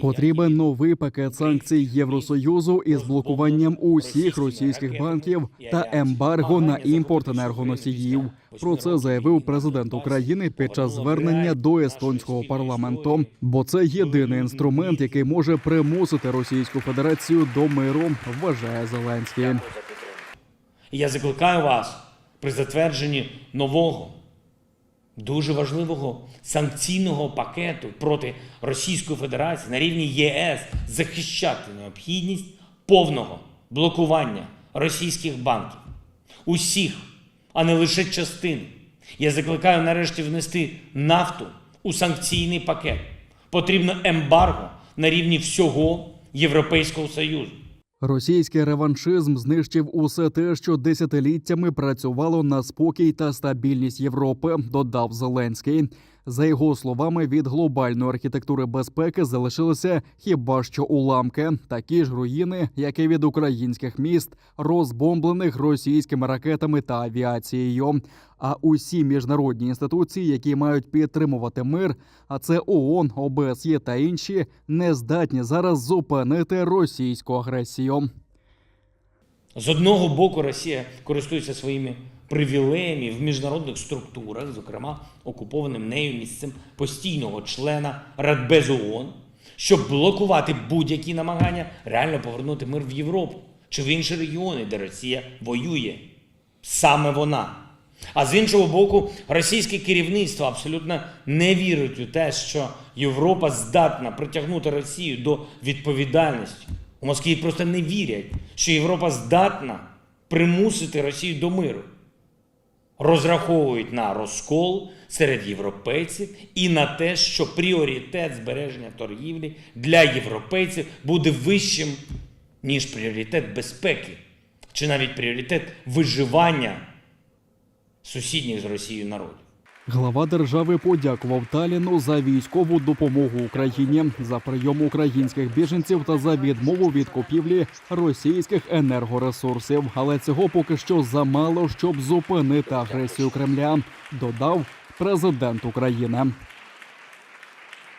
Потрібен новий пакет санкцій Євросоюзу із блокуванням усіх російських банків та ембарго на імпорт енергоносіїв. Про це заявив президент України під час звернення до естонського парламенту. Бо це єдиний інструмент, який може примусити Російську Федерацію до миру, вважає Зеленський. Я закликаю вас при затвердженні нового, дуже важливого санкційного пакету проти Російської Федерації на рівні ЄС захищати необхідність повного блокування російських банків. Усіх, а не лише частини. Я закликаю нарешті внести нафту у санкційний пакет. Потрібно ембарго на рівні всього Європейського Союзу. Російський реваншизм знищив усе те, що десятиліттями працювало на спокій та стабільність Європи, додав Зеленський. За його словами, від глобальної архітектури безпеки залишилися хіба що уламки, такі ж руїни, як і від українських міст, розбомблених російськими ракетами та авіацією. А усі міжнародні інституції, які мають підтримувати мир, а це ООН, ОБСЄ та інші, не здатні зараз зупинити російську агресію. З одного боку, Росія користується своїми привілеями в міжнародних структурах, зокрема окупованим нею місцем постійного члена Радбезу ООН, щоб блокувати будь-які намагання реально повернути мир в Європу чи в інші регіони, де Росія воює. Саме вона. А з іншого боку, російське керівництво абсолютно не вірить у те, що Європа здатна притягнути Росію до відповідальності. У Москві просто не вірять, що Європа здатна примусити Росію до миру. Розраховують на розкол серед європейців і на те, що пріоритет збереження торгівлі для європейців буде вищим, ніж пріоритет безпеки, чи навіть пріоритет виживання сусідніх з Росією народів. Глава держави подякував Талліну за військову допомогу Україні, за прийом українських біженців та за відмову від купівлі російських енергоресурсів. Але цього поки що замало, щоб зупинити агресію Кремля, додав президент України.